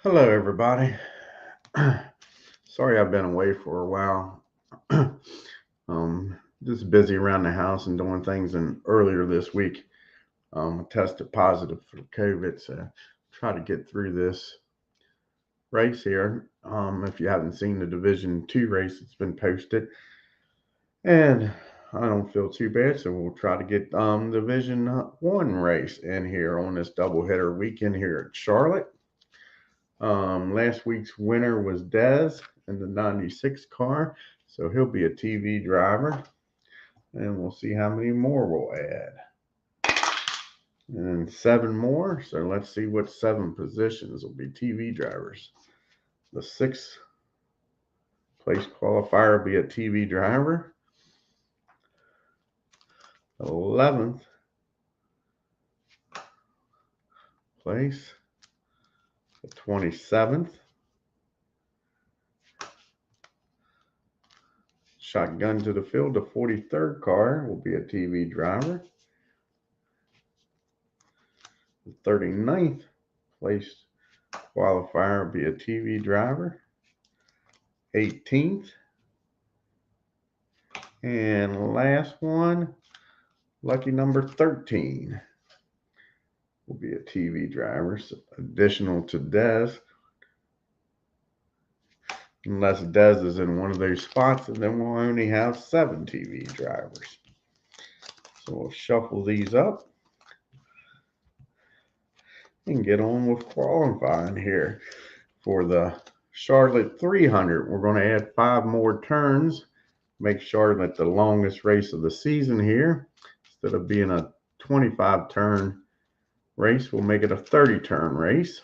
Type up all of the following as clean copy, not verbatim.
Hello, everybody. Sorry I've been away for a while. Just busy around the house and doing things. And earlier this week, I tested positive for COVID. So try to get through this race here. If you haven't seen the Division 2 race, it's been posted, and I don't feel too bad. So we'll try to get Division 1 race in here on this doubleheader weekend here at Charlotte. Last week's winner was Dez in the 96 car, so he'll be a TV driver, and we'll see how many more we'll add. And 7 more, so let's see what 7 positions will be TV drivers. The 6th place qualifier will be a TV driver. 11th place, the 27th. Shotgun to the field, the 43rd car will be a TV driver. The 39th place qualifier will be a TV driver. 18th. And last one, lucky number 13 will be a TV driver, so additional to Dez. Unless Dez is in one of those spots, and then we'll only have 7 TV drivers. So we'll shuffle these up and get on with qualifying here. For the Charlotte 300, we're going to add 5 more turns. Make Charlotte the longest race of the season here. Instead of being a 25-turn race, we'll make it a 30-turn race.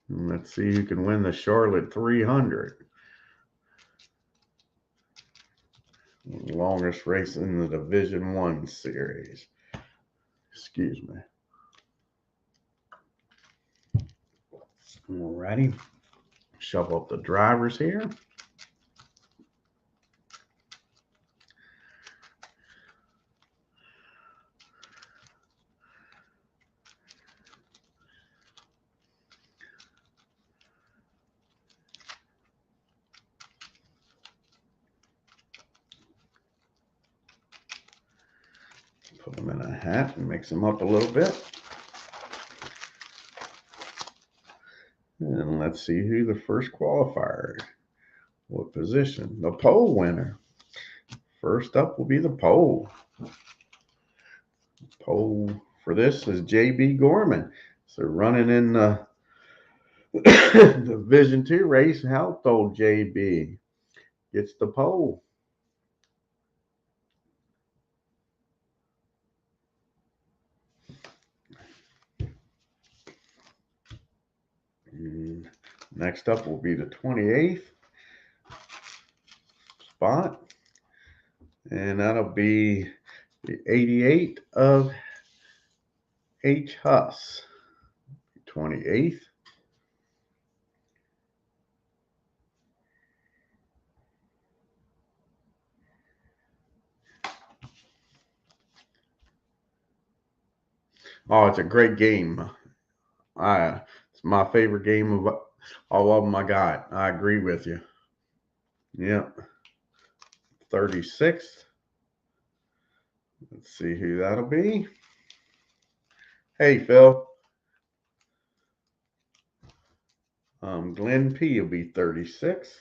And let's see who can win the Charlotte 300. Longest race in the Division 1 series. Excuse me. Alrighty. Shuffle up the drivers here. Put them in a hat and mix them up a little bit. And let's see who the first qualifier is. What position? The pole winner. First up will be the pole. Pole for this is JB Gorman. So running in the Division 2 race, helped old JB. Gets the pole. And next up will be the 28th spot. And that'll be the 88 of H. Huss. 28th. Oh, it's a great game. It's my favorite game of all of them I got. I agree with you. Yep. 36th. Let's see who that'll be. Hey, Phil. Glenn P will be 36th.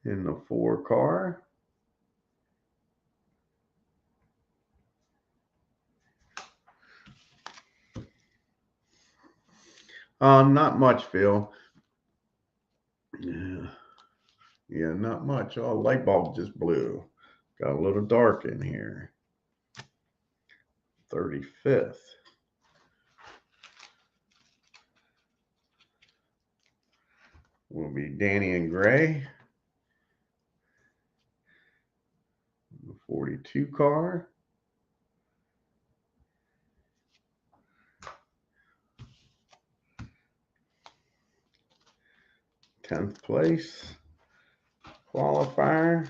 In the 4 car. Not much, Phil. Yeah, not much. Oh, light bulb just blew. Got a little dark in here. 35th. Will be Danny and Gray. The 42 car. Tenth place qualifier.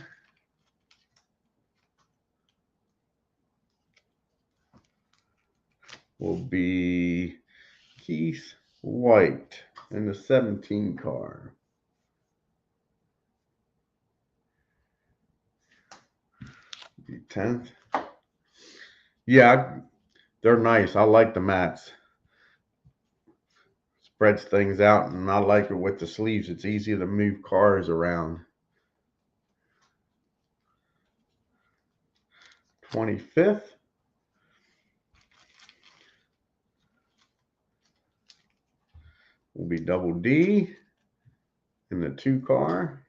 will be Keith White in the 17 car. The 10th. Yeah, they're nice. I like the mats. Spreads things out, and I like it with the sleeves. It's easy to move cars around. 25th. Will be Double D in the 2 car.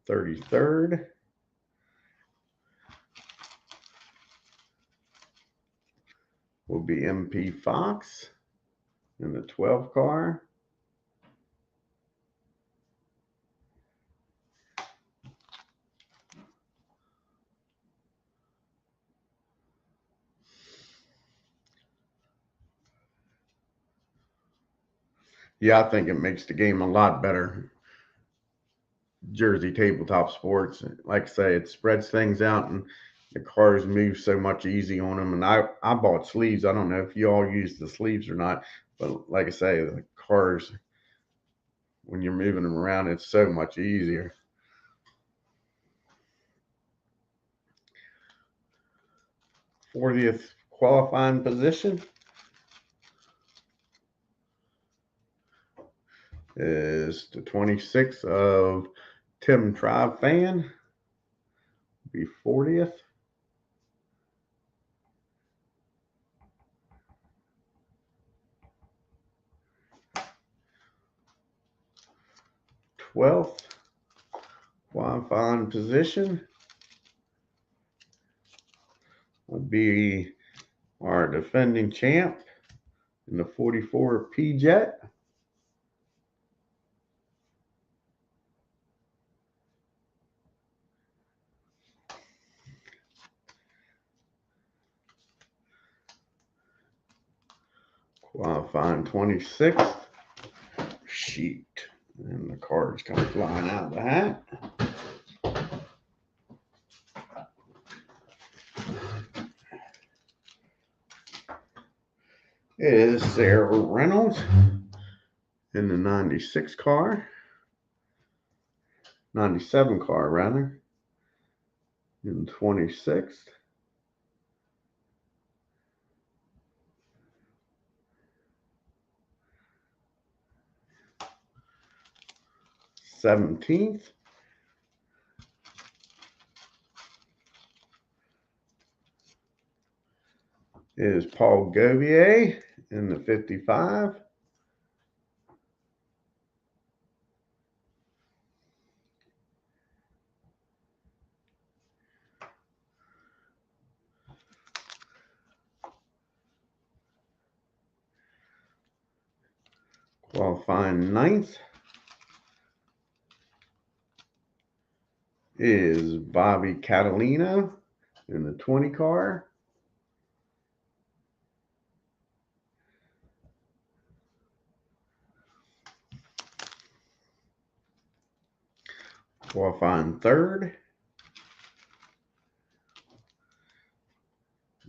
$33. Will be MP Fox in the 12 car. Yeah, I think it makes the game a lot better. Jersey Tabletop Sports, like I say, it spreads things out, and the cars move so much easy on them. And I bought sleeves. I don't know if you all use the sleeves or not, but like I say, the cars, when you're moving them around, it's so much easier. '40th qualifying position is the 26th of Tim Tribe Fan. Be 40th. '12th qualifying position will be our defending champ in the 44 P-Jet. Qualifying 26th. Sheet. And the cards come flying out of the hat. It is Sarah Reynolds in the 96 car. 97 car, rather. In 26th. '17th. Is Paul Govier in the 55. Qualifying 9th is Bobby Catalina in the 20 car. Qualifying 3rd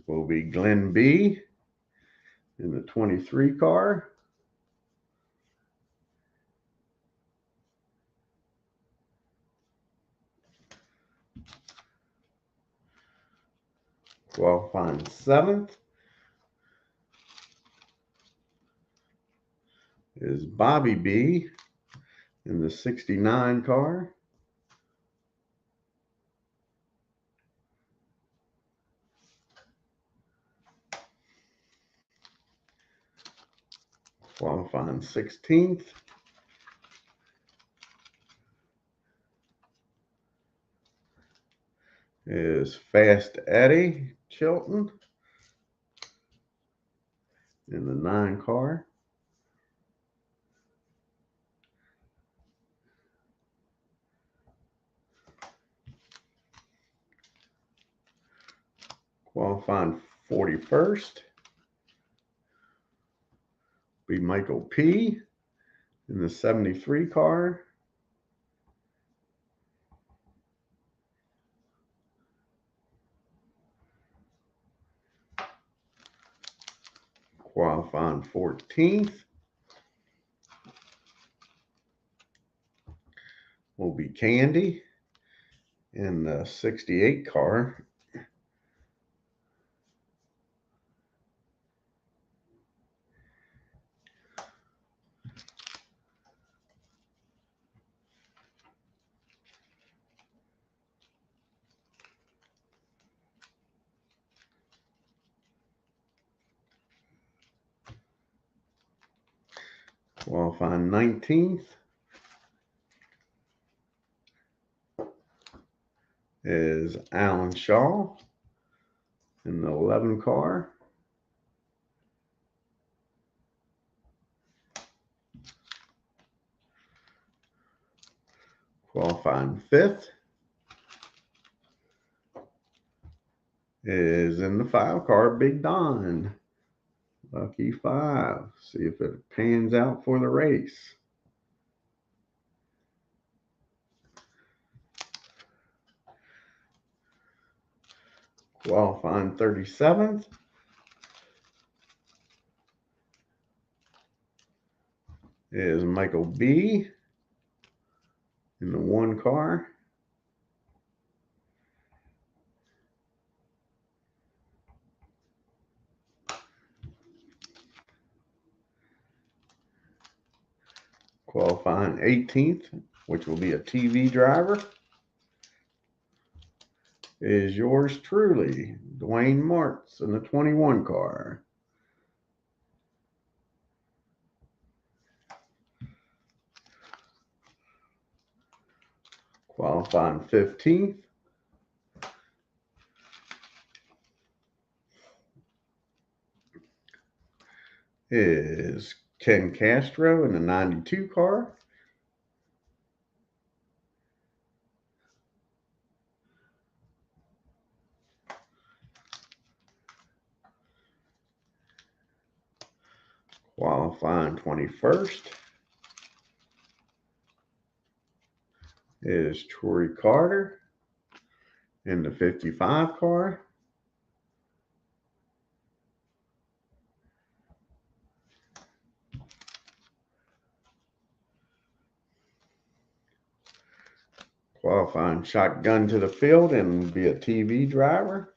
will be Glenn B in the 23 car. Qualifying 7th is Bobby B in the 69 car. Qualifying 16th is Fast Eddie Chilton in the 9 car. Qualifying 41st Be Michael P. in the 73 car. Qualifying 14th will be Candy in the 68 car. Qualifying 19th is Alan Shaw in the 11 car. Qualifying 5th is in the 5 car, Big Don. Lucky 5. See if it pans out for the race. Qualifying 37th is Michael B. in the 1 car. Qualifying 18th, which will be a TV driver, is yours truly, Dwayne Martz in the 21 car. Qualifying 15th is Ken Castro in the 92 car. Qualifying 21st is Troy Carter in the 55 car. Qualifying shotgun to the field and be a TV driver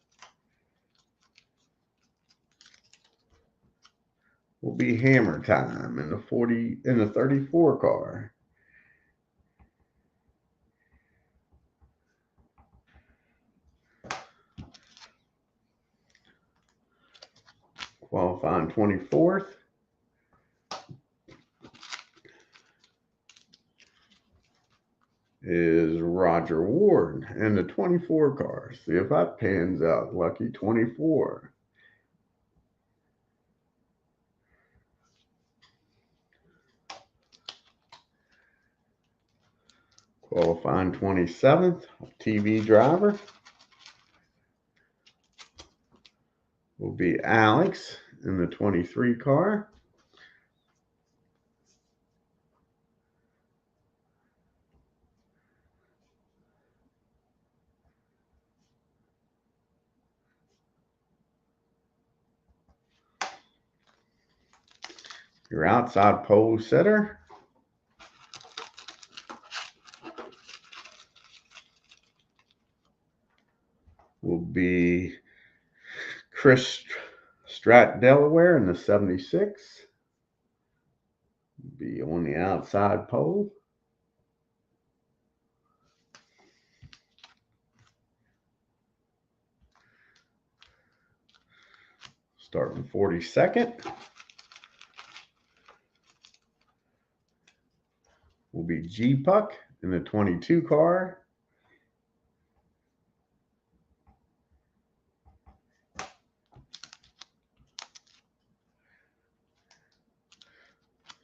will be Hammer Time in the 34 car. Qualifying 24th is Roger Ward in the 24 car. See if that pans out. Lucky 24. Qualifying 27th, TV driver will be Alex in the 23 car. Your outside pole sitter will be Chris Strat Delaware in the 76. Be on the outside pole. Starting 42nd will be G Puck in the 22 car.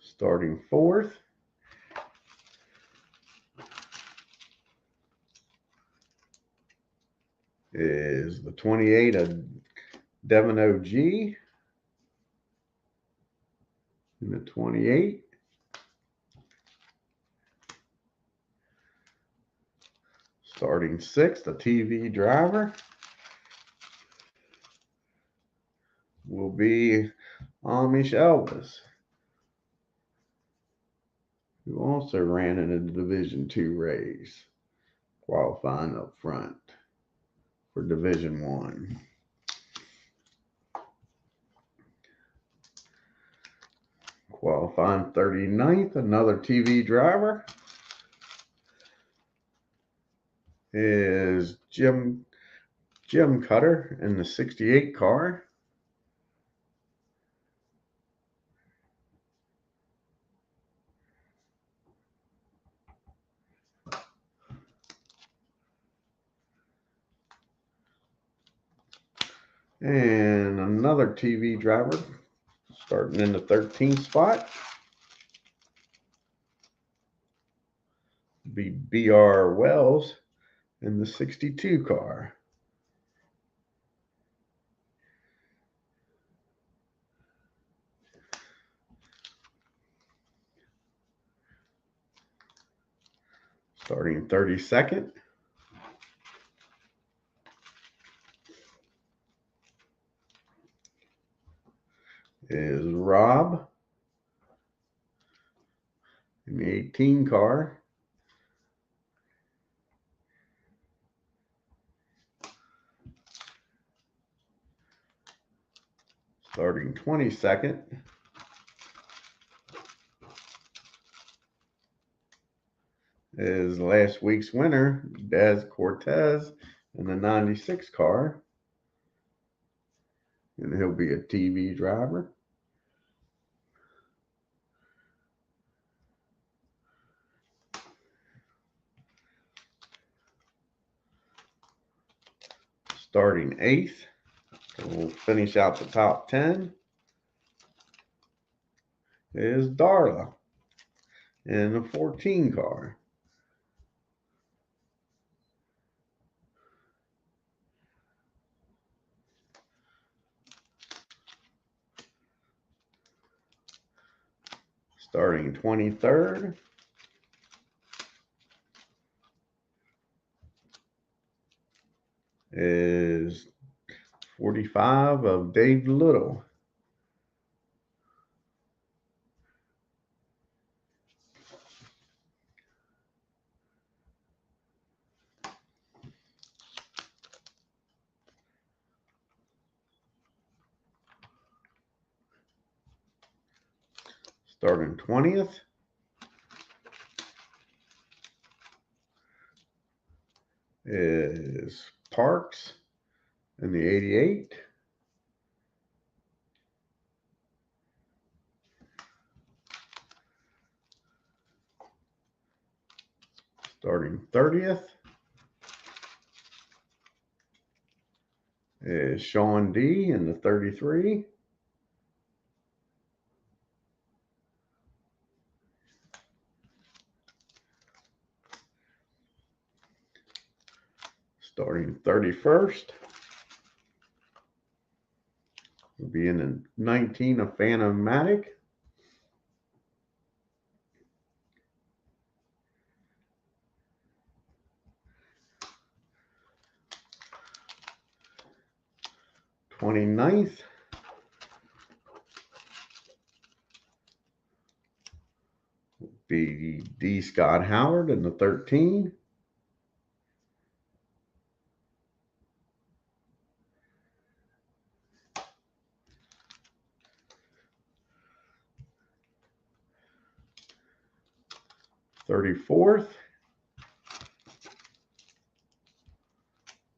Starting 4th is the 28 of Devin OG. In the 28. Starting 6th, the TV driver will be Amish Elvis, who also ran in a Division II race, qualifying up front for Division I. Qualifying 39th, another TV driver is Jim Cutter in the 68 car. And another TV driver starting in the 13th spot be B.R. Wells in the 62 car. Starting 32nd is Rob in the 18 car. Starting 22nd is last week's winner, Des Cortez, in the 96 car. And he'll be a TV driver. Starting 8th, so we'll finish out the top 10, is Darla in the 14 car. Starting 23rd is 45 of Dave Little. Starting 20th is Parks in the 88. Starting 30th is Sean D in the 33. Starting 31st will be in the 19 of Phantom-Matic. Twenty-ninth will be D. Scott Howard in the 13. Thirty-fourth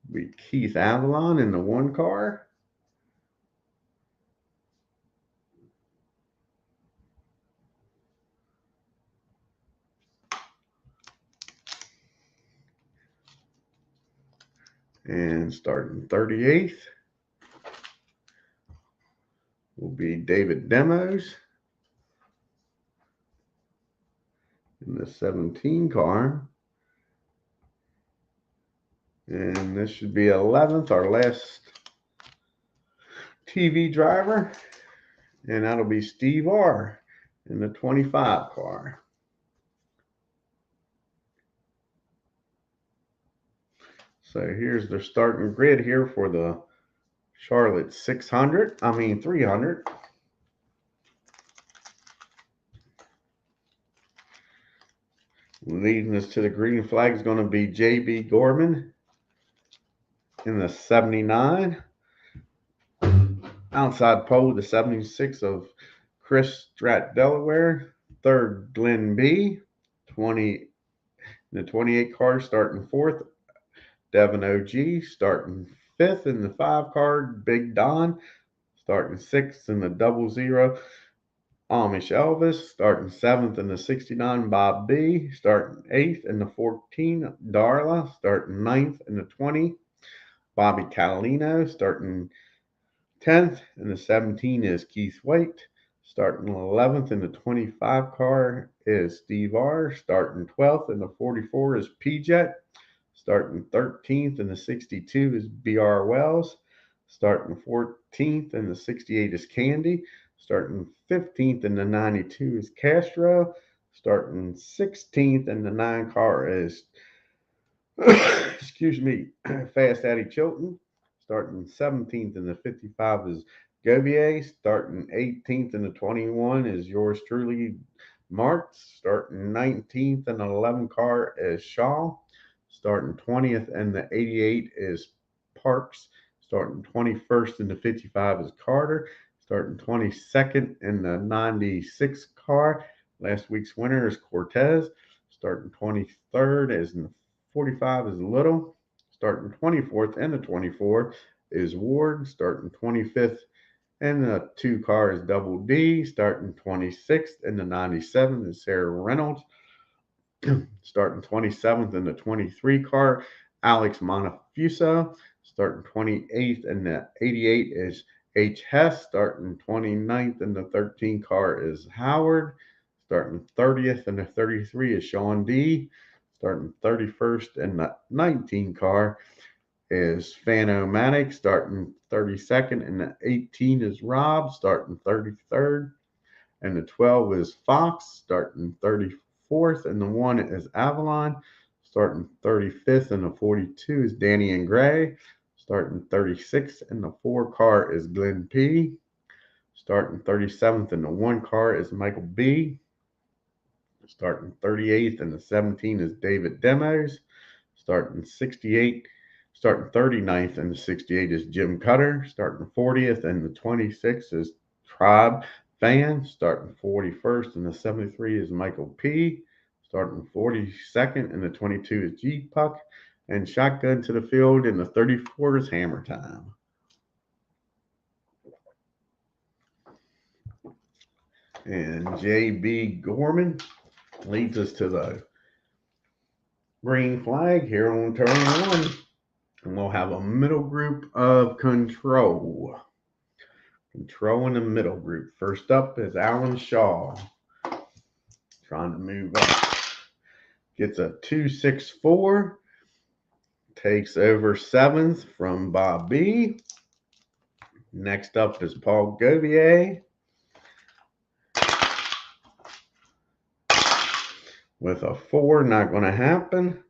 will be Keith Avalon in the 1 car. And starting 38th will be David Demos in the 17 car. And this should be 11th, our last TV driver. And that'll be Steve R. in the 25 car. So here's the starting grid here for the Charlotte 300. Leading us to the green flag is going to be J.B. Gorman in the 79. Outside pole, the 76 of Chris Strat, Delaware. Third, Glenn B. 20, the 28 car starting fourth. Devin OG starting fifth in the 5 car. Big Don starting sixth in the 00. Amish Elvis starting 7th in the 69. Bob B starting 8th in the 14. Darla starting 9th in the 20. Bobby Catalino starting 10th in the 17 is Keith White. Starting 11th in the 25 car is Steve R. Starting 12th in the 44 is P-Jet. Starting 13th in the 62 is BR Wells. Starting 14th in the 68 is Candy. Starting 15th in the 92 is Castro. Starting 16th in the 9 car is, Fast Addie Chilton. Starting 17th in the 55 is Govier. Starting 18th in the 21 is yours truly, Martz. Starting 19th in the 11 car is Shaw. Starting 20th in the 88 is Parks. Starting 21st in the 55 is Carter. Starting 22nd in the 96 car, last week's winner is Cortez. Starting 23rd is in the 45 is Little. Starting 24th in the 24 is Ward. Starting 25th in the 2 car is Double D. Starting 26th in the 97 is Sarah Reynolds. Starting 27th in the 23 car, Alex Monafuso. Starting 28th in the 88 is H. Hess. Starting 29th in the 13 car is Howard. Starting 30th in the 33 is Sean D. Starting 31st in the 19 car is Fanomatic. Starting 32nd in the 18 is Rob. Starting 33rd. And the 12 is Fox. Starting 34th. And the 1 is Avalon. Starting 35th. And the 42 is Danny and Gray. Starting 36th. And the 4 car is Glenn P. Starting 37th. And the 1 car is Michael B. Starting 38th. And the 17 is David Demos. Starting 69th and the 68 is Jim Cutter. Starting 40th and the 26 is Tribe Fan. Starting 41st and the 73 is Michael P. Starting 42nd and the 22 is G Puck. And shotgun to the field in the 34 is Hammer Time. And JB Gorman leads us to the green flag here on turn 1. And we'll have a middle group of control. Control in the middle group. First up is Alan Shaw. Trying to move up. Gets a 264. Takes over 7th from Bob B. Next up is Paul Govier. With a 4, not going to happen.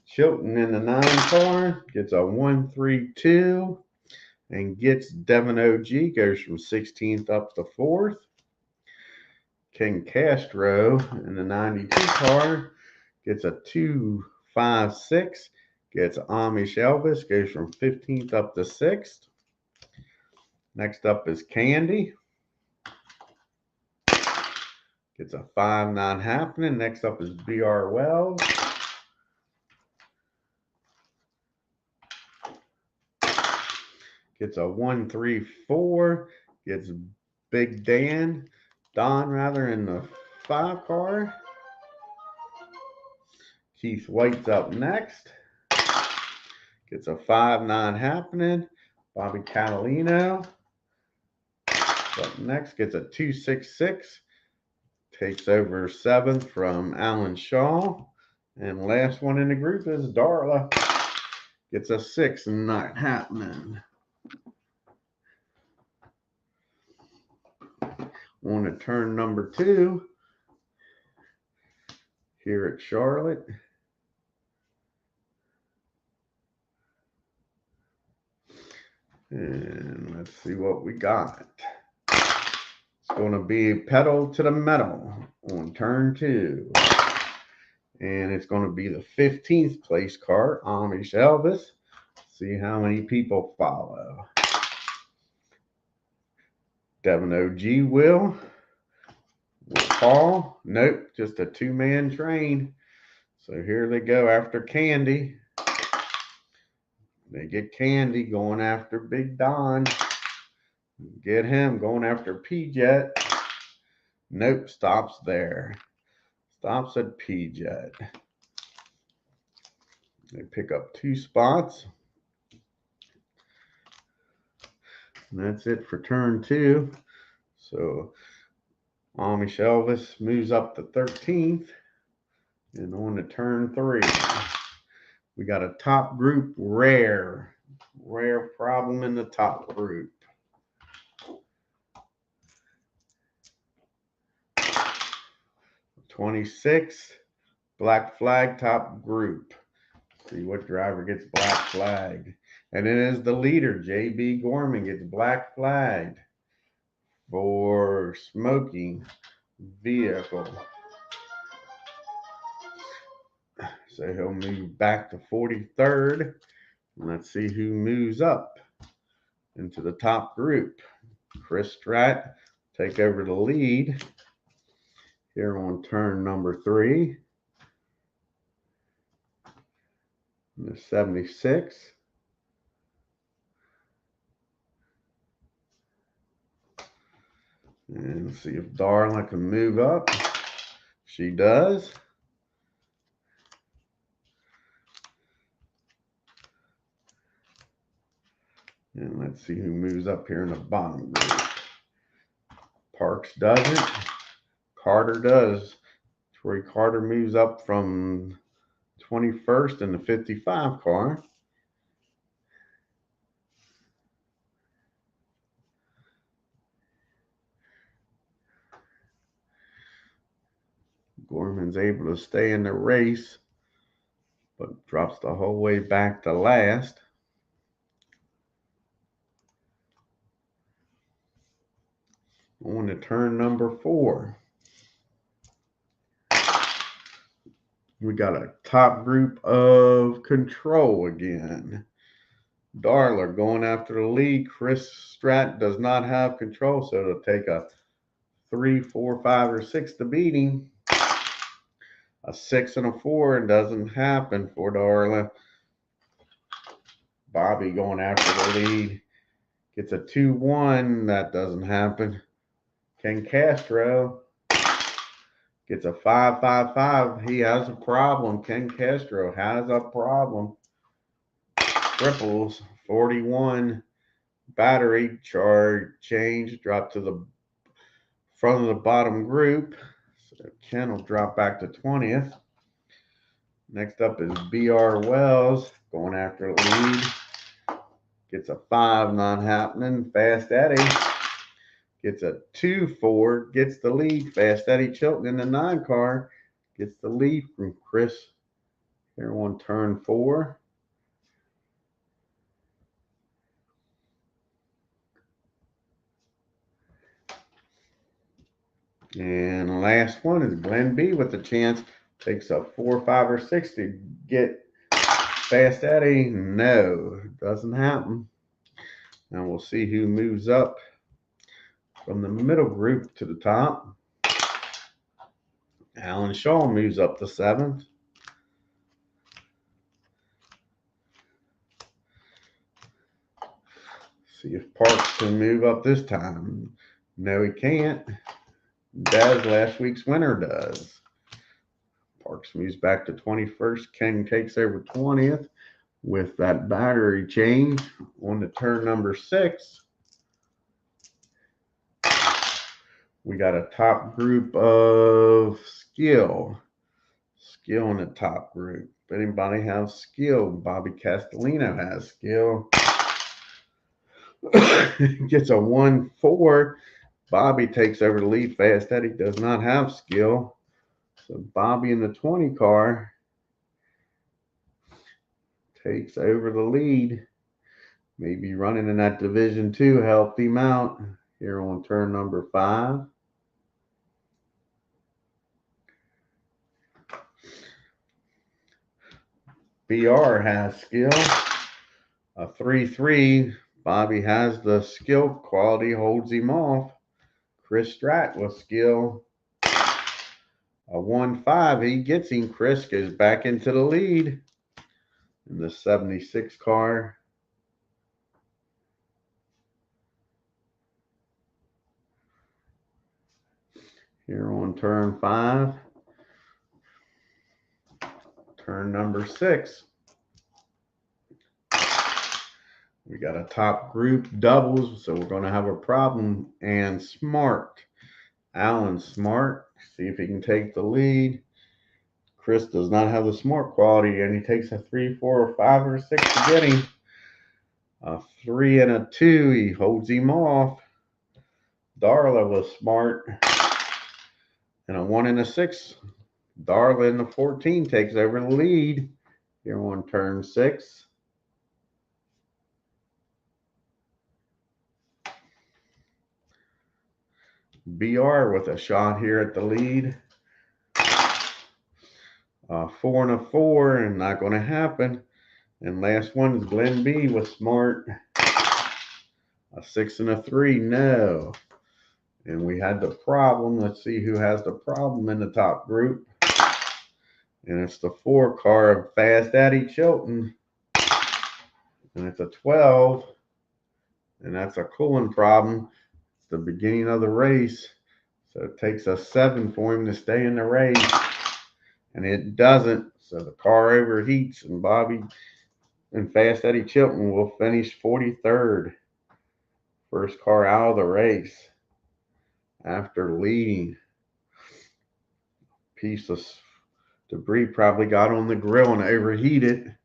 Chilton in the 9 car gets a 132 and gets Devin OG, goes from 16th up to 4th. King Castro in the 92 car gets a 256, gets Amish Elvis, goes from 15th up to 6th. Next up is Candy. Gets a 5 not happening. Next up is BR Wells. Gets a 134. Gets Big Don in the 5 car. Keith White's up next. Gets a 5 not happening. Bobby Catalino up next. Gets a 266. Takes over 7th from Alan Shaw. And last one in the group is Darla. Gets a 6 not happening. On to turn number 2 here at Charlotte. And let's see what we got. It's going to be pedal to the metal on turn 2. And it's going to be the 15th place car, Amish Elvis. See how many people follow. Devin OG will Paul. Nope, just a 2-man train. So here they go after Candy. They get Candy going after Big Don. Get him going after P-Jet. Nope, stops there. Stops at P-Jet. They pick up 2 spots. And that's it for turn 2. So Amish Elvis moves up to 13th. And on to turn 3. We got a top group rare. Rare problem in the top group. '26 black flag top group. See what driver gets black flagged. And it is the leader, JB Gorman, gets black flagged for smoking vehicle. So he'll move back to 43rd. Let's see who moves up into the top group. Chris Stratt take over the lead here on turn number 3. The 76. And see if Darla can move up. She does. And let's see who moves up here in the bottom group. Parks doesn't. Carter does. Troy Carter moves up from 21st in the 55 car. Gorman's able to stay in the race, but drops the whole way back to last. On to turn number 4. We got a top group of control again. Darla going after the lead. Chris Stratt does not have control, so it'll take a 3, 4, 5, or 6 to beat him. A 6 and a 4, and doesn't happen for Darla. Bobby going after the lead. Gets a 2-1. That doesn't happen. Ken Castro gets a 5-5-5. He has a problem. Ken Castro has a problem. Triples, 41. Battery charge change. Drop to the front of the bottom group. So Ken will drop back to 20th. Next up is BR Wells going after the lead. Gets a 5, not happening. Fast Eddie gets a 2-4, gets the lead. Fast Eddie Chilton in the 9 car gets the lead from Chris here on turn 4. And the last one is Glenn B with a chance. Takes a 4, 5, or 6 to get Fast Eddie. No, doesn't happen. And we'll see who moves up from the middle group to the top. Alan Shaw moves up to 7th. See if Parks can move up this time. No, he can't. Daz, last week's winner, does. Parks moves back to 21st. Ken takes over 20th with that battery change. On to turn number 6. We got a top group of skill. Skill in the top group. If anybody has skill, Bobby Castellino has skill. Gets a 1-4. Bobby takes over the lead. Fast Eddie does not have skill. So Bobby in the 20 car takes over the lead. Maybe running in that Division 2 helped him out here on turn number 5. BR has skill. A 3-3. Bobby has the skill quality, holds him off. Chris Strat with skill. A 1-5. He gets him. Chris goes back into the lead in the 76 car. Here on turn 5. Turn number 6. We got a top group doubles, so we're going to have a problem. And Smart. Alan Smart. See if he can take the lead. Chris does not have the Smart quality, and he takes a 3, 4, or 5, or 6 to get him. A 3 and a 2. He holds him off. Darla was Smart. And a 1 and a 6. Darla in the 14 takes over the lead here on turn 6. BR with a shot here at the lead. 4 and a 4, and not going to happen. And last one is Glenn B with Smart. A 6 and a 3, no. And we had the problem. Let's see who has the problem in the top group. And it's the 4 car of Fast Eddie Chilton. And it's a 12. And that's a cooling problem. It's the beginning of the race. So it takes a 7 for him to stay in the race. And it doesn't. So the car overheats, and Bobby and Fast Eddie Chilton will finish 43rd. First car out of the race after leading. Piece of debris probably got on the grill and overheated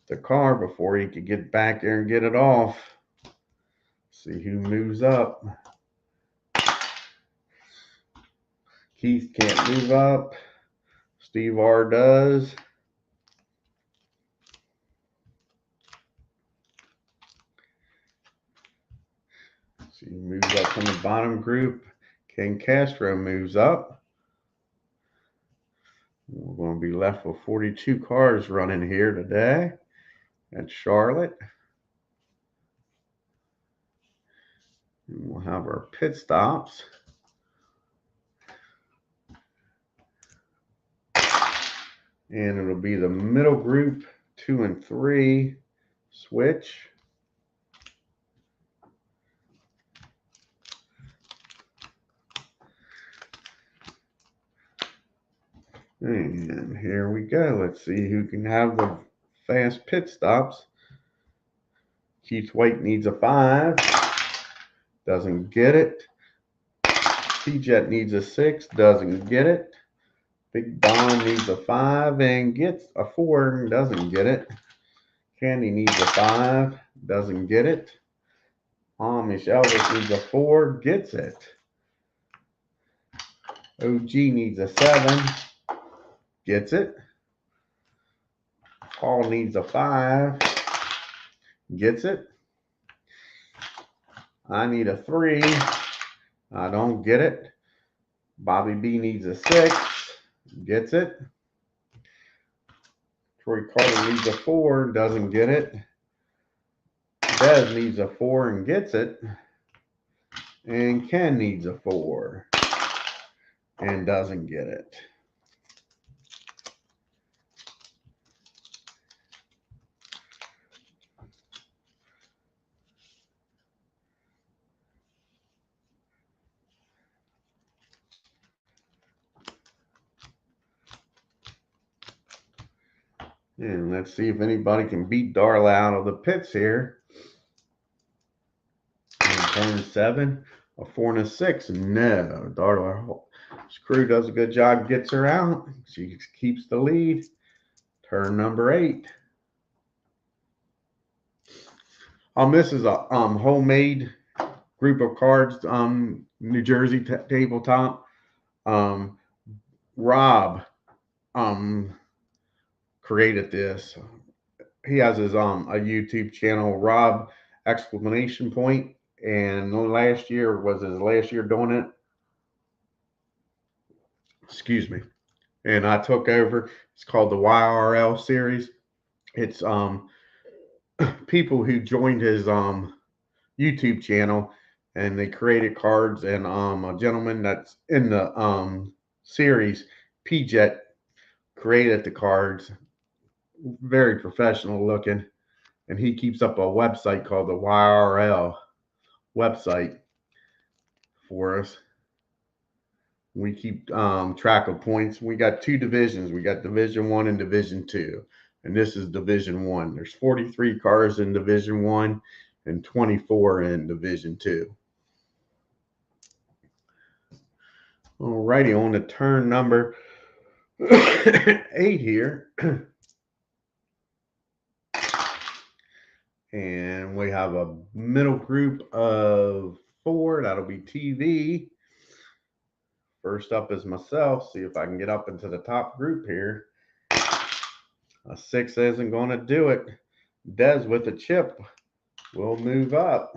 the car before he could get back there and get it off. See who moves up. Keith can't move up. Steve R does. So he moves up from the bottom group. Ken Castro moves up. We're going to be left with 42 cars running here today at Charlotte. And we'll have our pit stops. And it'll be the middle group, 2 and 3 switch. And here we go. Let's see who can have the fast pit stops. Keith White needs a 5. Doesn't get it. T-Jet needs a 6. Doesn't get it. Big Don needs a 5 and gets a 4 and doesn't get it. Candy needs a 5. Doesn't get it. Amish Elvis needs a 4. Gets it. OG needs a 7. Gets it. Paul needs a 5. Gets it. I need a 3. I don't get it. Bobby B needs a 6. Gets it. Troy Carter needs a 4. Doesn't get it. Des needs a 4 and gets it. And Ken needs a 4 and doesn't get it. And let's see if anybody can beat Darla out of the pits here. And turn 7, a 4 and a 6. No, Darla's crew does a good job, gets her out. She keeps the lead. Turn number 8. This is a homemade group of cards, New Jersey tabletop. Rob created this. He has his a YouTube channel, Rob exclamation point, and last year was his last year doing it. Excuse me. And I took over. It's called the YRL series. It's people who joined his YouTube channel, and they created cards, and a gentleman that's in the series, PJet, created the cards, very professional looking, and he keeps up a website called the YRL website for us. We keep track of points. We got two divisions. We got Division 1 and Division 2, and this is Division 1. There's 43 cars in Division 1 and 24 in Division 2. Alrighty, on to turn number 8 here. And we have a middle group of 4. That'll be TV. First up is myself. See if I can get up into the top group here. A 6 isn't going to do it. Des with a chip will move up.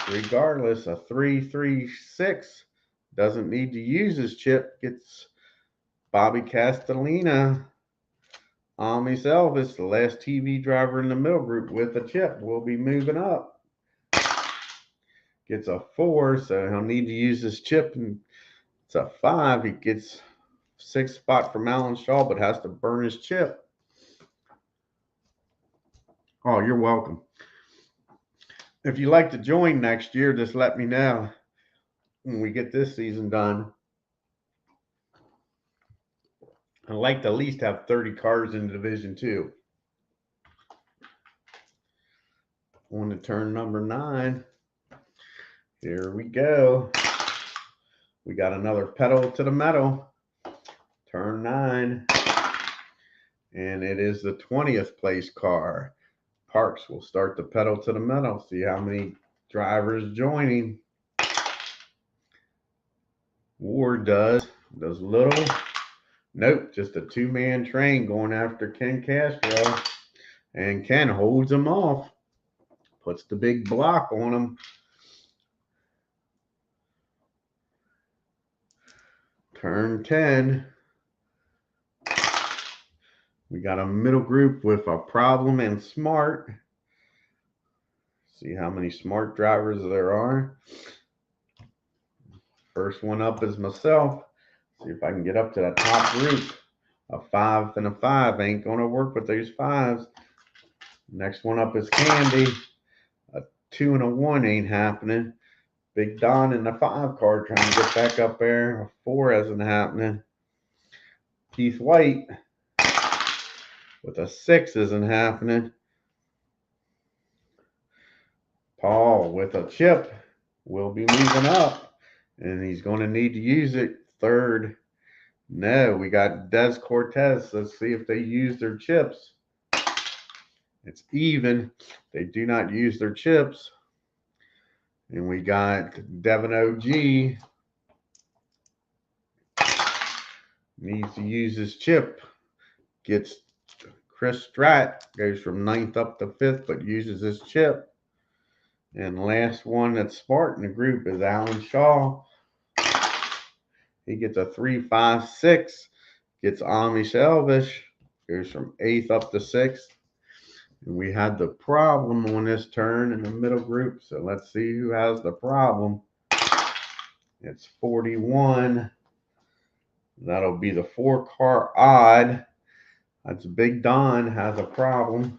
Regardless, a 3-3-6 doesn't need to use his chip. Gets Bobby Castellina. Miss Elvis, the last TV driver in the middle group with a chip, will be moving up. Gets a 4, so he'll need to use his chip. And it's a 5. He gets 6th spot from Alan Shaw, but has to burn his chip. Oh, you're welcome. If you'd like to join next year, just let me know when we get this season done. I'd like to at least have 30 cars in Division 2. On to turn number 9. Here we go. We got another pedal to the metal. Turn 9. And it is the 20th place car. Parks will start the pedal to the metal. See how many drivers joining. Ward does little. Nope, just a 2-man train going after Ken Castro. And Ken holds him off. Puts the big block on him. Turn 10. We got a middle group with a problem and smart. See how many smart drivers there are. First one up is myself. See if I can get up to that top group. A 5 and a 5 ain't going to work with those 5s. Next one up is Candy. A 2 and a 1 ain't happening. Big Don in the 5 car trying to get back up there. A 4 isn't happening. Keith White with a 6 isn't happening. Paul with a chip will be moving up, and he's going to need to use it. 3rd. No, we got Des Cortez. Let's see if they use their chips. It's even. They do not use their chips. And we got Devin OG. Needs to use his chip. Gets Chris Stratt. Goes from 9th up to 5th, but uses his chip. And last one that's smart in the group is Alan Shaw. He gets a 3-5-6. Gets Amish Elvis. Goes from 8th up to 6th. And we had the problem on this turn in the middle group. So let's see who has the problem. It's 41. That'll be the 4-car odd. That's Big Don has a problem.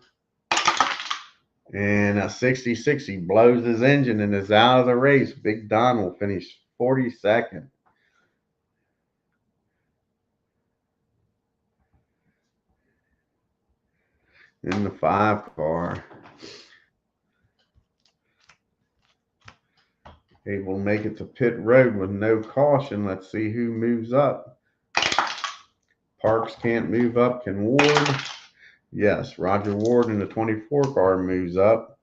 And at 66, he blows his engine and is out of the race. Big Don will finish 42nd. In the 5 car. Able to make it to pit road with no caution. Let's see who moves up. Parks can't move up. Can Ward? Yes, Roger Ward in the 24 car moves up.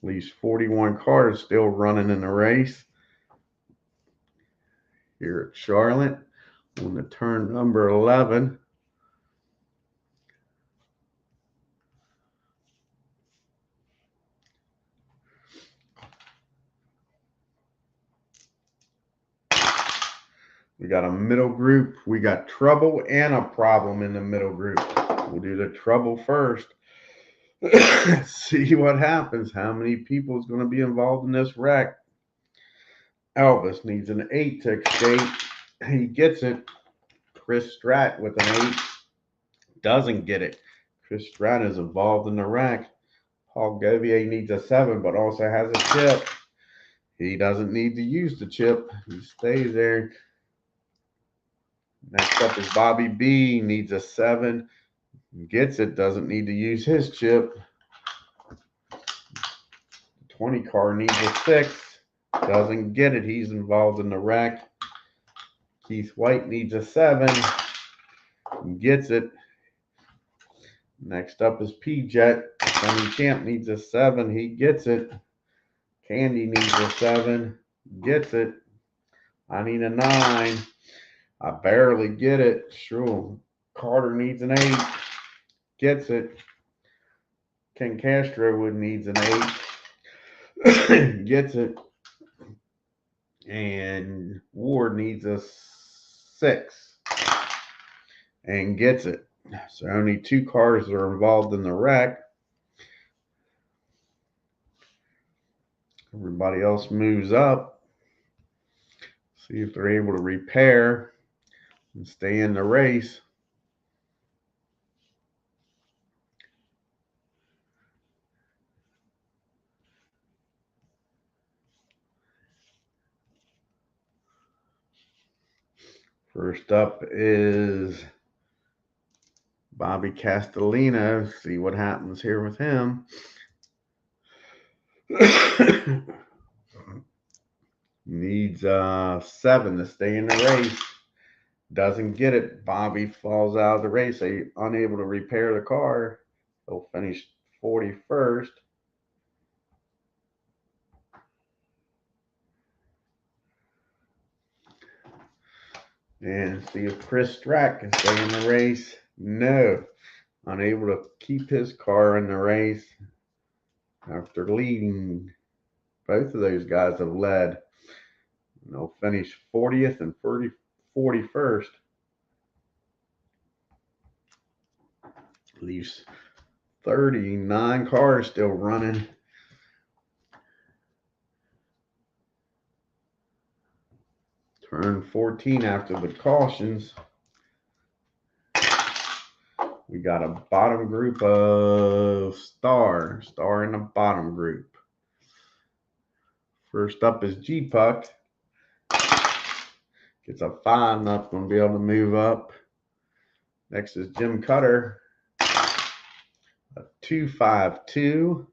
Leaves 41 cars still running in the race here at Charlotte on the turn number 11. We got a middle group. We got trouble and a problem in the middle group. We'll do the trouble first. See what happens. How many people is going to be involved in this wreck? Elvis needs an 8 to escape. He gets it. Chris Stratt with an 8 doesn't get it. Chris Stratt is involved in the wreck. Paul Govier needs a 7 but also has a chip. He doesn't need to use the chip. He stays there. Next up is Bobby B. Needs a 7. Gets it. Doesn't need to use his chip. 20 car needs a 6. Doesn't get it. He's involved in the wreck. Keith White needs a 7. Gets it. Next up is P-Jet. Sonny Champ needs a 7. He gets it. Candy needs a 7. Gets it. I need a 9. I barely get it. Sure. Carter needs an 8. Gets it. Ken Castro needs an 8. Gets it. And Ward needs a 6. And gets it. So only 2 cars are involved in the wreck. Everybody else moves up. See if they're able to repair and stay in the race. First up is Bobby Castellino. See what happens here with him. Needs 7 to stay in the race. Doesn't get it. Bobby falls out of the race. They unable to repair the car. He'll finish 41st. And see if Chris Stratt can stay in the race. No. Unable to keep his car in the race after leading. Both of those guys have led. And they'll finish 40th and 41st. Leaves 39 cars still running. Turn 14 after the cautions. We got a bottom group of Star in the bottom group. First up is G-Puck. Gets a 5, not going to be able to move up. Next is Jim Cutter. A 252.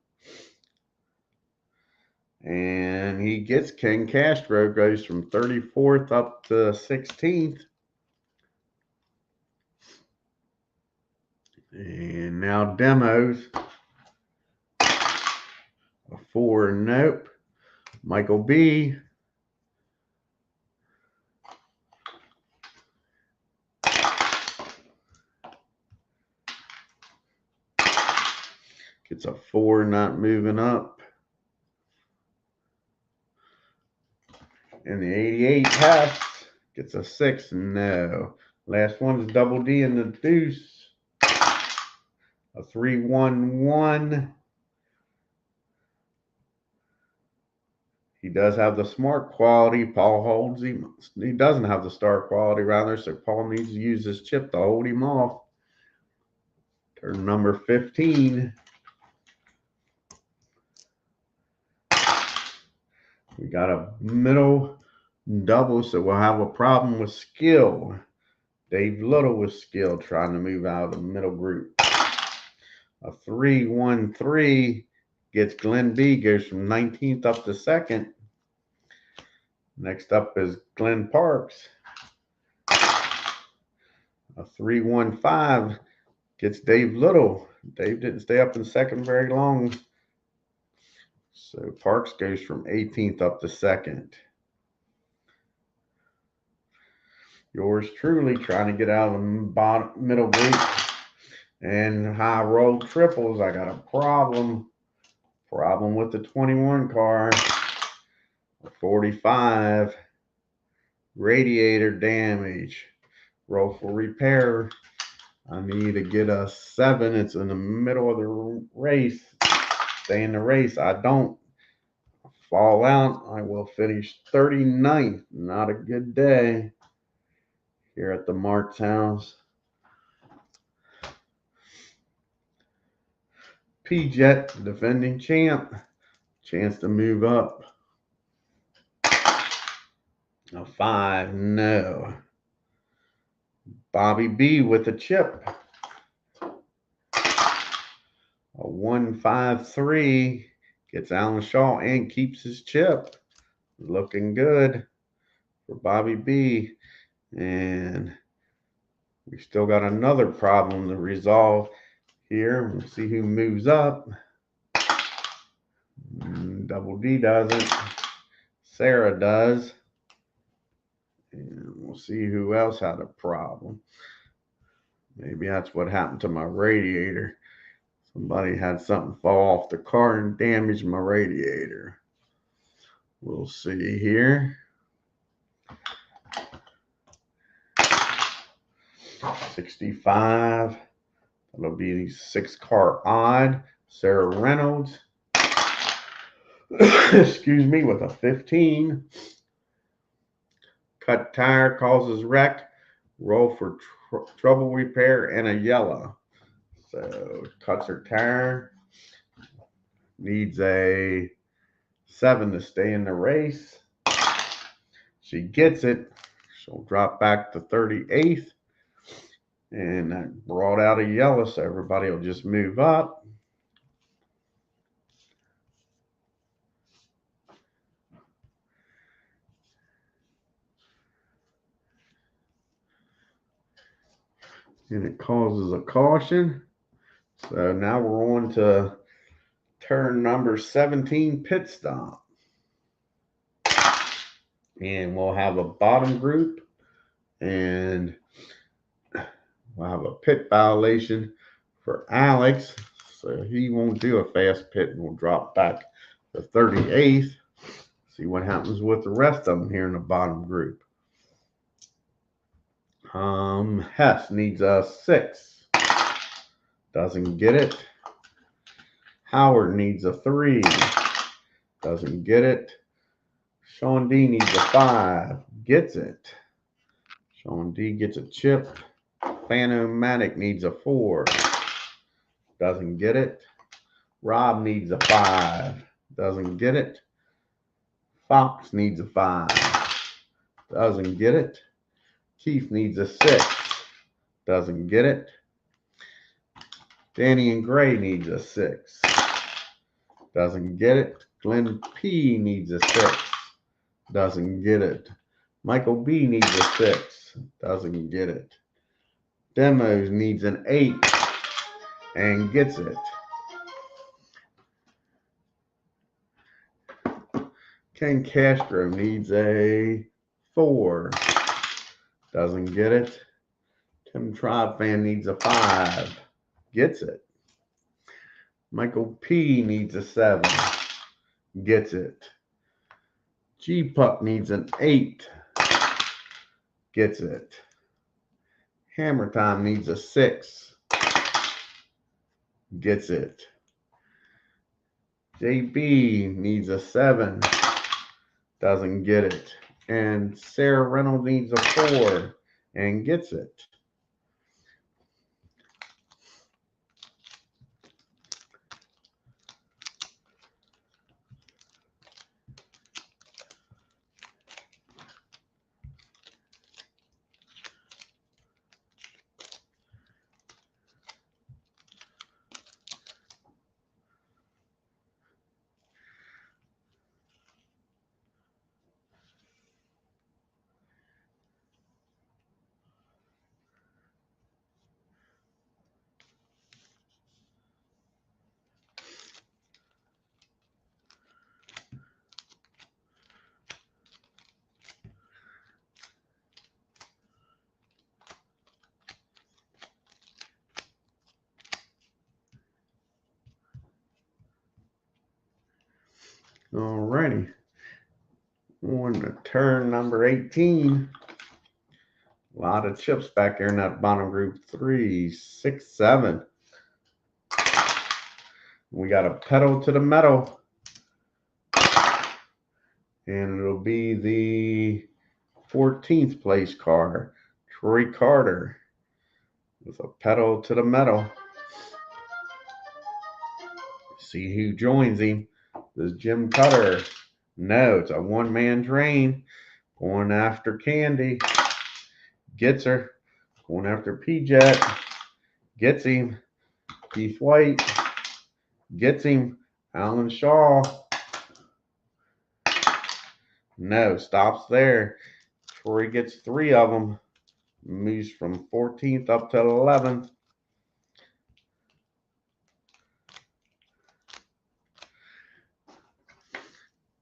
And he gets Ken Castro, goes from 34th up to 16th. And now demos. A 4, nope. Michael B. Gets a 4, not moving up. And the 88 Hess gets a 6, no. Last one is Double D in the deuce. A 311. He does have the smart quality. Paul holds him. He doesn't have the star quality, rather, so Paul needs to use his chip to hold him off. Turn number 15. We got a middle double, so we'll have a problem with skill. Dave Little with skill trying to move out of the middle group. A 313 gets Glenn B, goes from 19th up to 2nd. Next up is Glenn Parks. A 315 gets Dave Little. Dave didn't stay up in 2nd very long. So Parks goes from 18th up to 2nd. Yours truly trying to get out of the bottom middle group. And high roll triples. I got a problem. Problem with the 21 car. 45. Radiator damage. Roll for repair. I need to get a 7. It's in the middle of the race. Stay in the race. I don't fall out. I will finish 39th. Not a good day here at the Mark's house. P-Jet, defending champ. Chance to move up. A 5, no. Bobby B with a chip. A 153 gets Alan Shaw and keeps his chip. Looking good for Bobby B. And we still got another problem to resolve here. We'll see who moves up. Double D doesn't. Sarah does. And we'll see who else had a problem. Maybe that's what happened to my radiator. Somebody had something fall off the car and damage my radiator. We'll see here. 65. That'll be 6-car odd. Sarah Reynolds. Excuse me, with a 15. Cut tire causes wreck. Roll for trouble repair and a yellow. So cuts her tire. Needs a 7 to stay in the race. She gets it. She'll drop back to 38th. And that brought out a yellow, so everybody will just move up. And it causes a caution. So now we're on to turn number 17, pit stop. And we'll have a bottom group. And we'll have a pit violation for Alex. So he won't do a fast pit and will drop back to 38th. See what happens with the rest of them here in the bottom group. Hess needs a 6. Doesn't get it. Howard needs a 3. Doesn't get it. Sean D needs a 5. Gets it. Sean D gets a chip. Phantomatic needs a 4. Doesn't get it. Rob needs a 5. Doesn't get it. Fox needs a 5. Doesn't get it. Keith needs a 6. Doesn't get it. Danny and Gray needs a 6. Doesn't get it. Glenn P needs a 6. Doesn't get it. Michael B needs a 6. Doesn't get it. Demos needs an 8 and gets it. Ken Castro needs a 4. Doesn't get it. Tim Tribe Fan needs a 5. Gets it. Michael P needs a 7. Gets it. G Puck needs an 8. Gets it. Hammer Time needs a 6. Gets it. JB needs a 7. Doesn't get it. And Sarah Reynolds needs a 4 and gets it. Alrighty. On to turn number 18. A lot of chips back there in that bottom group. 3, 6, 7. We got a pedal to the metal. And it'll be the 14th place car. Troy Carter with a pedal to the metal. See who joins him. This is Jim Cutter. No, it's a one-man train. Going after Candy. Gets her. Going after P-Jet. Gets him. Keith White. Gets him. Alan Shaw. No, stops there. Troy gets 3 of them. Moves from 14th up to 11th.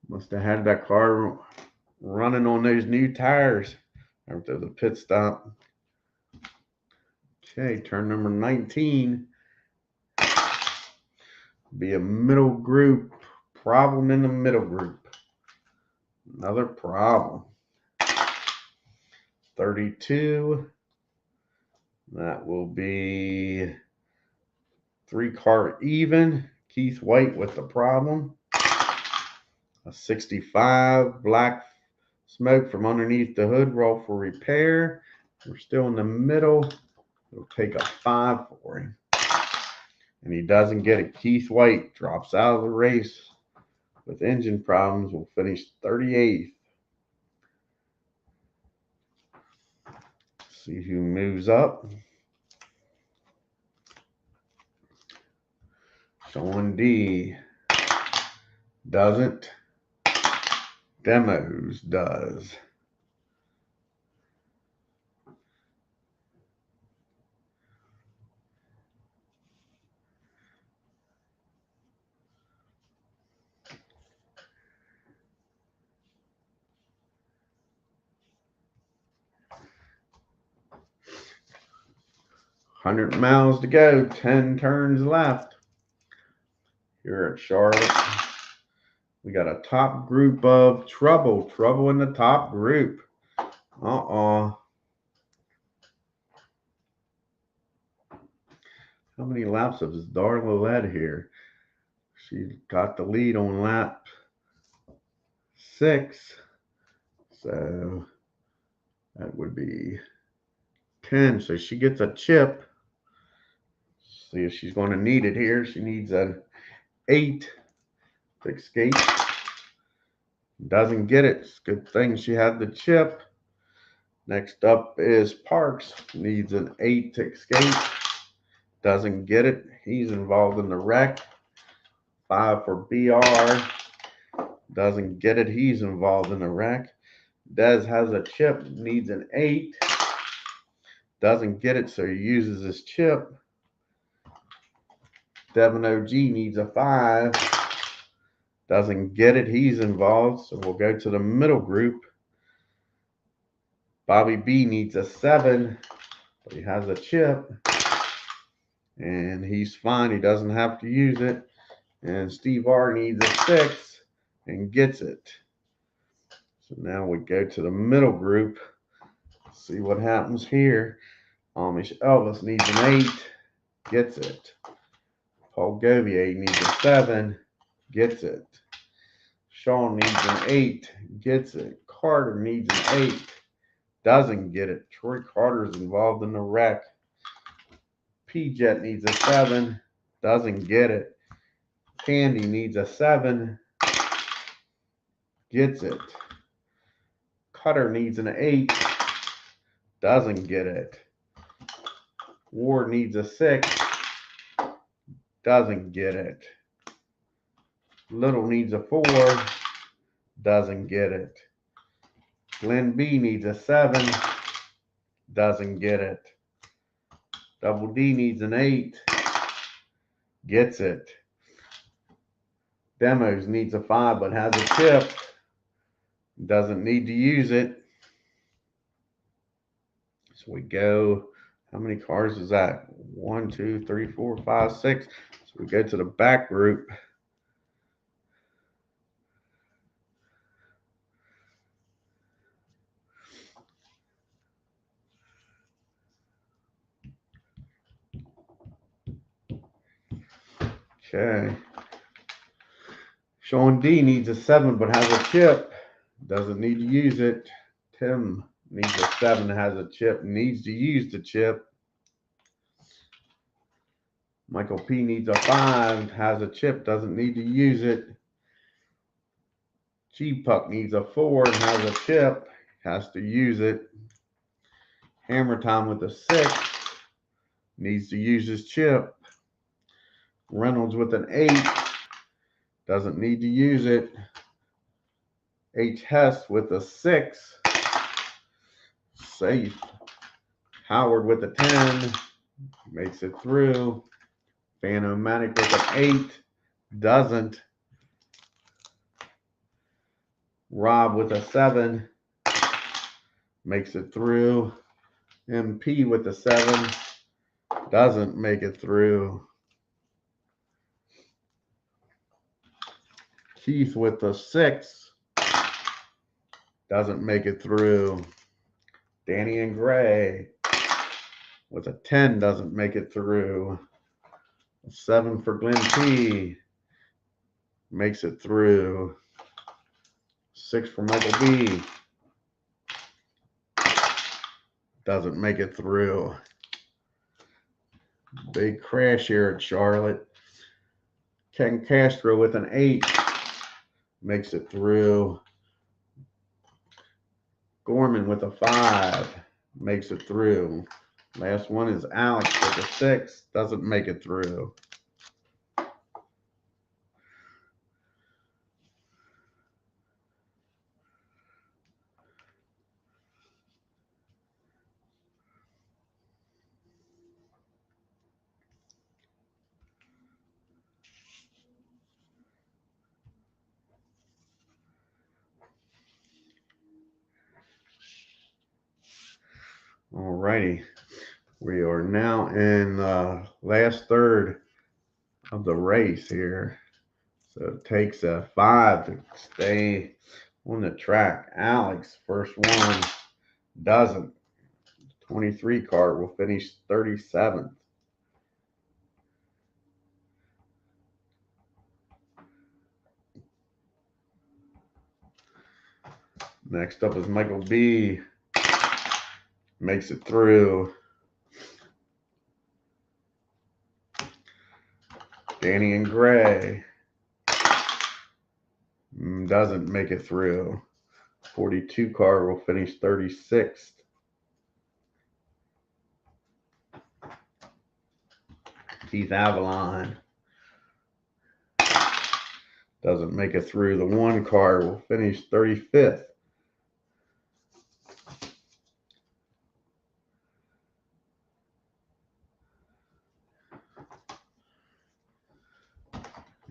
Must have had that car running on those new tires after the pit stop. Okay, turn number 19. Be a middle group. Problem in the middle group. Another problem. 32. That will be 3-car even. Keith White with the problem. A 65. Black smoke from underneath the hood. Roll for repair. We're still in the middle. It'll take a 5 for him. And he doesn't get it. Keith White drops out of the race with engine problems. Will finish 38th. See who moves up. Sean D. Doesn't. Demos does. $100 miles to go, 10 turns left. Here at Charlotte, we got a top group of trouble. Trouble in the top group. How many laps has Darla led here? She got the lead on lap 6. So that would be 10. So she gets a chip. See if she's going to need it here. She needs an 8 to escape. Doesn't get it. It's a good thing she had the chip. Next up is Parks. Needs an 8 to escape. Doesn't get it. He's involved in the wreck. 5 for BR. Doesn't get it. He's involved in the wreck. Dez has a chip. Needs an 8. Doesn't get it, so he uses his chip. Devin OG needs a 5. Doesn't get it. He's involved, so we'll go to the middle group. Bobby B needs a 7, but he has a chip. And he's fine. He doesn't have to use it. And Steve R needs a 6 and gets it. So now we go to the middle group. See what happens here. Amish Elvis needs an 8. Gets it. Paul Govier needs a 7. Gets it. Sean needs an 8. Gets it. Carter needs an 8. Doesn't get it. Troy Carter's involved in the wreck. P-Jet needs a 7. Doesn't get it. Candy needs a 7. Gets it. Cutter needs an 8. Doesn't get it. Ward needs a 6. Doesn't get it. Little needs a 4. Doesn't get it. Glenn B needs a 7. Doesn't get it. Double D needs an 8. Gets it. Demos needs a 5 but has a chip. Doesn't need to use it. So we go. How many cars is that? 1, 2, 3, 4, 5, 6. So we go to the back group. Okay. Sean D needs a 7 but has a chip. Doesn't need to use it. Tim needs a 7, has a chip, needs to use the chip. Michael P needs a 5, has a chip, doesn't need to use it. G-Puck needs a 4 and has a chip, has to use it. Hammer Time with a 6, needs to use his chip. Reynolds with an 8, doesn't need to use it. H. Hess with a 6, safe. Howard with a 10, makes it through. Phantomatic with an 8, doesn't. Rob with a 7, makes it through. MP with a 7, doesn't make it through. Keith with a 6, doesn't make it through. Danny and Gray with a 10, doesn't make it through. A 7 for Glenn P, makes it through. 6 for Michael B, doesn't make it through. Big crash here at Charlotte. Ken Castro with an 8, makes it through. Gorman with a 5, makes it through. Last one is Alex with a 6, doesn't make it through. Alrighty, we are now in the last third of the race here. So it takes a 5 to stay on the track. Alex, first one, doesn't. 23 car will finish 37th. Next up is Michael B. Makes it through. Danny and Gray doesn't make it through. 42 car will finish 36th. Keith Avalon doesn't make it through. The 1 car will finish 35th.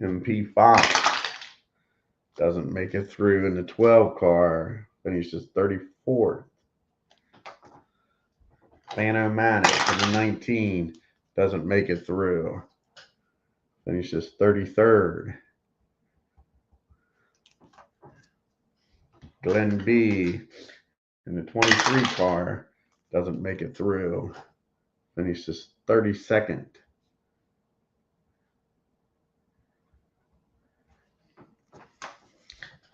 MP Fox doesn't make it through, and the 12 car finishes 34th. Phantomatic in the 19 doesn't make it through, finishes 33rd. Glenn B in the 23 car doesn't make it through, finishes 32nd.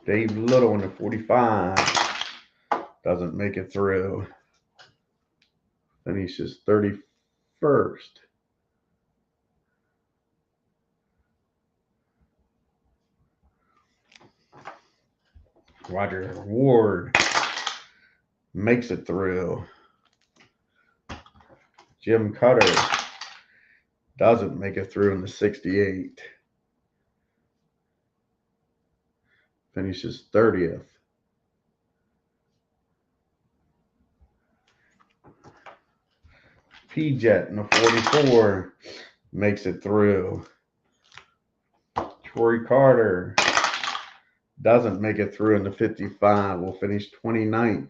Dave Little in the 45 doesn't make it through, finishes 31st. Roger Ward makes it through. Jim Cutter doesn't make it through in the 68. Finishes 30th. P-Jet in the 44 makes it through. Troy Carter doesn't make it through in the 55. Will finish 29th.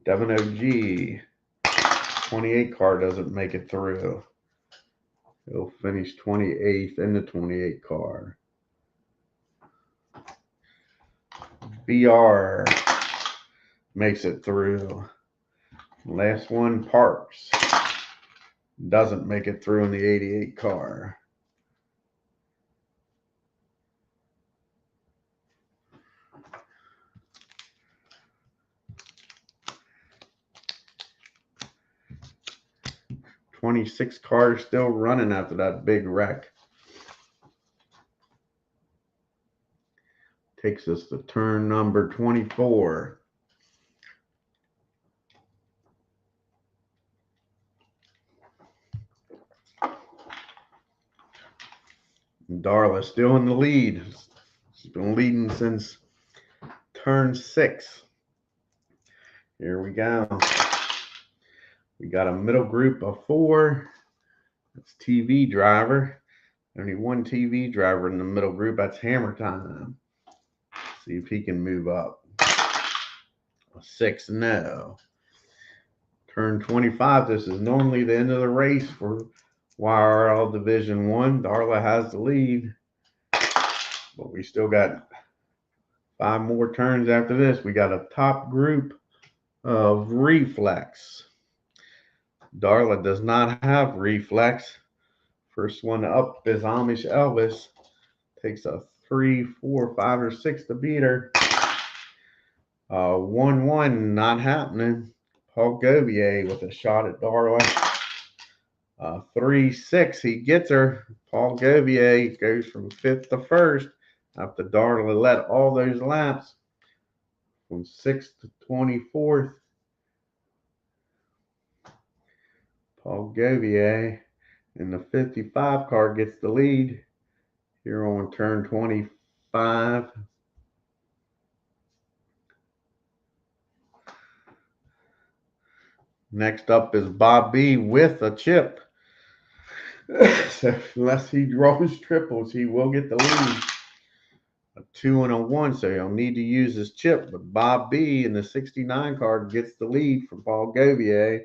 Devin OG, 28 car doesn't make it through. He'll finish 28th in the 28 car. BR makes it through. Last one, Parks, doesn't make it through in the 88 car. "26 cars still running after that big wreck. Takes us to turn number 24. Darla still in the lead. She's been leading since turn 6. Here we go. We got a middle group of 4. That's TV driver. Only one TV driver in the middle group. That's Hammer Time. See if he can move up. A 6, no. Turn 25. This is normally the end of the race for Yrl Division 1. Darla has the lead, but we still got 5 more turns after this. We got a top group of Reflex. Darla does not have Reflex. First one up is Amish Elvis. Takes a 3, 4, 5, or 6 to beat her. 1-1, not happening. Paul Govier with a shot at Darla. 3-6, he gets her. Paul Govier goes from 5th to 1st after Darla led all those laps from 6th to 24th. Paul Govier in the 55 car gets the lead here on turn 25. Next up is Bob B with a chip. So unless he draws triples, he will get the lead. A 2 and a 1, so he'll need to use his chip. But Bob B in the 69 car gets the lead from Paul Govier.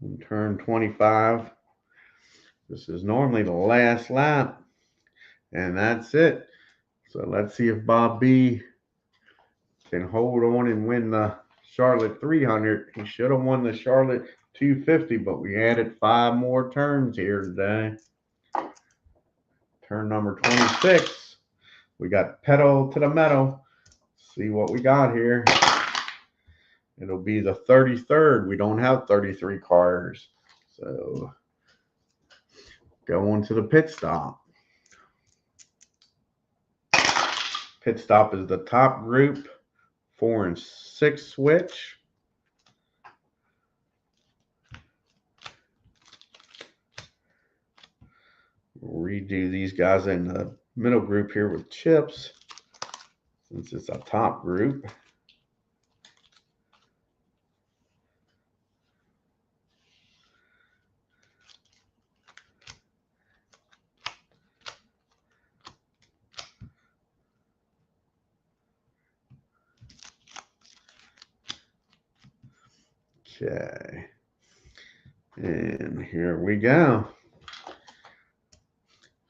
In turn 25. This is normally the last lap. And that's it. So let's see if Bob B can hold on and win the Charlotte 300. He should have won the Charlotte 250, but we added 5 more turns here today. Turn number 26. We got pedal to the metal. See what we got here. It'll be the 33rd. We don't have 33 cars. So go on to the pit stop. Pit stop is the top group. 4 and 6 switch. We'll redo these guys in the middle group here with chips, since it's a top group. Okay, and here we go.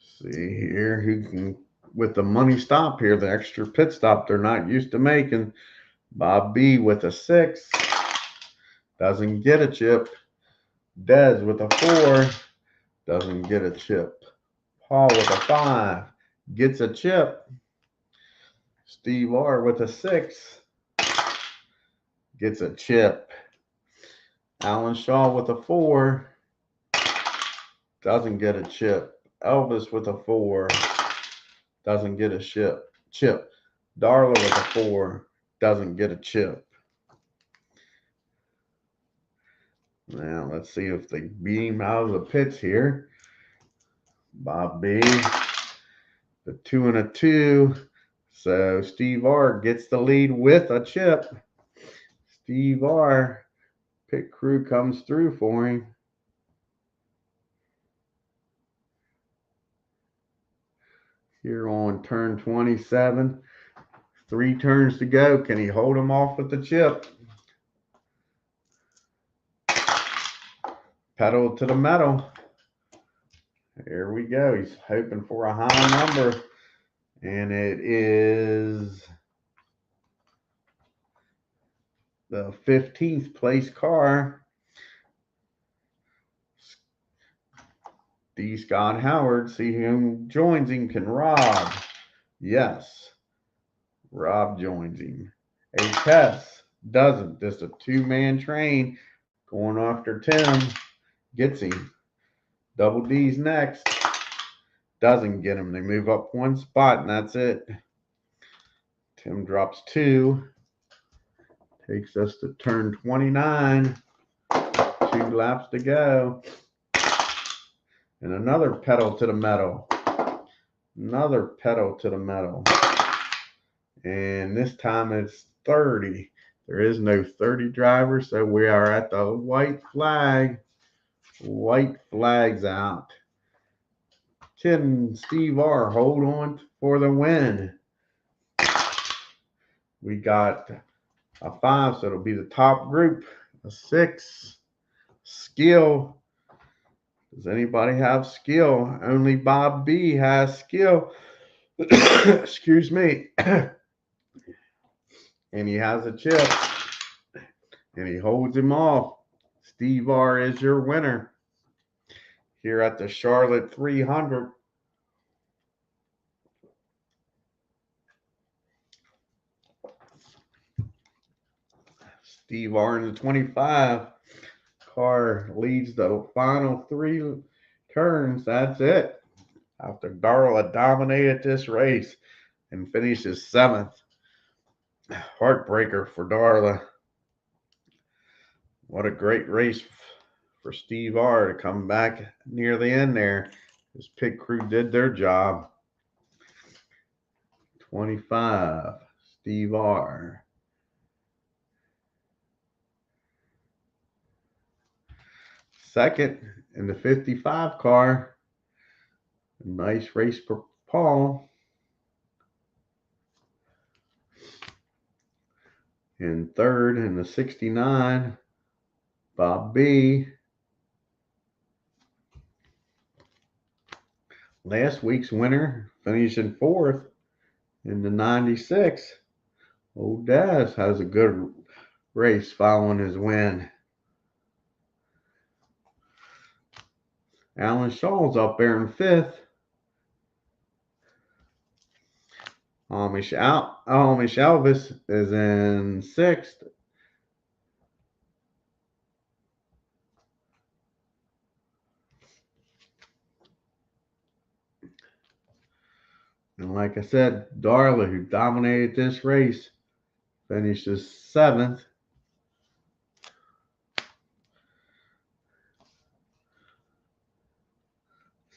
See here who can, with the money stop here, the extra pit stop they're not used to making. Bob B with a 6, doesn't get a chip. Dez with a 4, doesn't get a chip. Paul with a 5, gets a chip. Steve R with a 6, gets a chip. Alan Shaw with a 4, doesn't get a chip. Elvis with a 4, doesn't get a chip. Darla with a 4, doesn't get a chip. Now let's see if they beam out of the pits here. Bob B, the 2 and a 2. So Steve R gets the lead with a chip. Steve R, pit crew comes through for him. Here on turn 27. 3 turns to go. Can he hold him off with the chip? pedal to the metal. Here we go. He's hoping for a high number. And it is the 15th place car. D. Scott Howard. See who joins him. Can Rob? Yes. Rob joins him. Tess doesn't. Just a two-man train going after Tim. Gets him. Double D's next. Doesn't get him. They move up one spot, and that's it. Tim drops 2. Takes us to turn 29. 2 laps to go. And another pedal to the metal. Another pedal to the metal. And this time it's 30. There is no 30 driver, so we are at the white flag. White flag's out. Can Steve R hold on for the win? We got a 5, so it'll be the top group. A 6, skill. Does anybody have skill? Only Bob B has skill. Excuse me. And he has a chip. And he holds him off. Steve R is your winner here at the Charlotte 300. Steve R in the 25. Car leads the final 3 turns. That's it. After Darla dominated this race and finishes 7th. Heartbreaker for Darla. What a great race for Steve R to come back near the end there. His pit crew did their job. 25, Steve R. Second in the 55 car. Nice race for Paul. And third in the 69, Bob B. Last week's winner finishing 4th in the 96. Old Daz has a good race following his win. Alan Shaw's up there in 5th. Amish Elvis is in 6th. And like I said, Darla, who dominated this race, finishes 7th.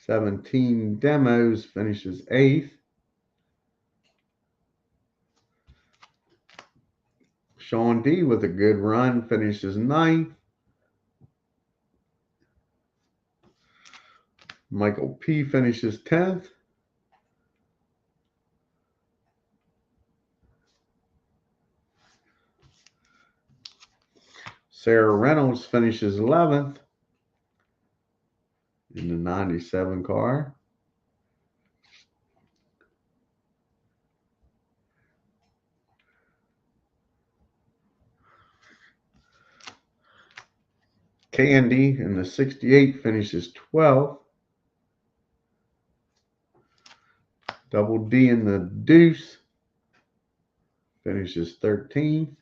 "17 Demos" finishes 8th. Sean D with a good run finishes 9th. Michael P finishes 10th. Sarah Reynolds finishes 11th in the 97 car. Candy in the 68 finishes 12th. Double D in the Deuce finishes 13th.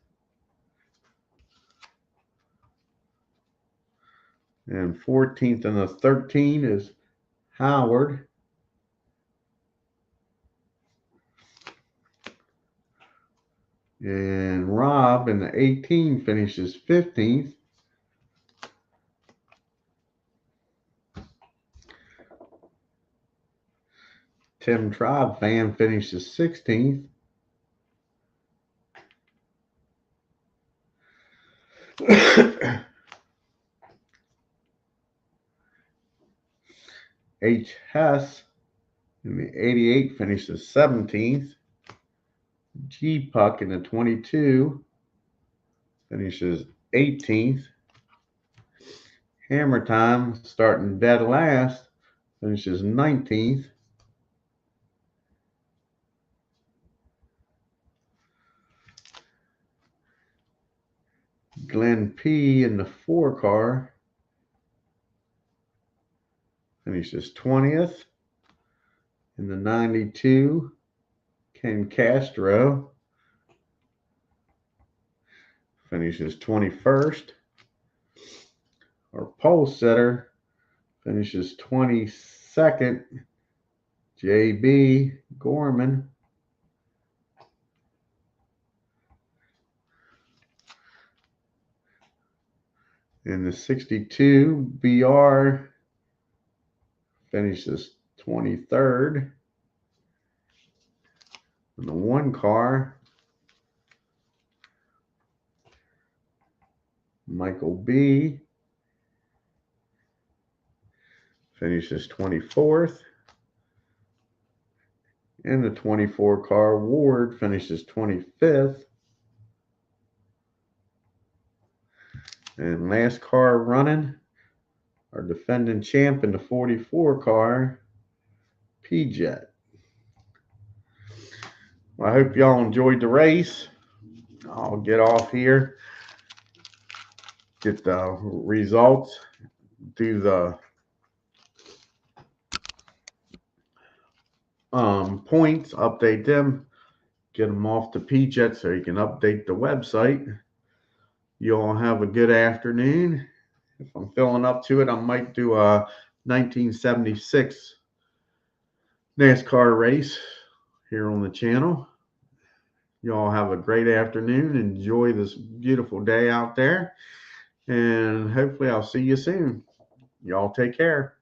And 14th in the 13 is Howard. And Rob in the 18 finishes 15th. Tim Tribe Fan finishes 16th. H. Hess in the 88 finishes 17th. G. Puck in the 22 finishes 18th. Hammer Time, starting dead last, finishes 19th. Glenn P in the 4 car finishes 20th. In the 92, Ken Castro finishes 21st. Our pole setter finishes 22nd. JB Gorman. In the 62, BR finishes 23rd. In the 1 car, Michael B finishes 24th. In the 24 car, Ward finishes 25th. And last car running, our defending champ in the 44 car, P-Jet. Well, I hope y'all enjoyed the race. I'll get off here, get the results, do the points, update them, get them off to P-Jet so you can update the website. You all have a good afternoon. If I'm feeling up to it, I might do a 1976 NASCAR race here on the channel. You all have a great afternoon. Enjoy this beautiful day out there. And hopefully I'll see you soon. Y'all take care.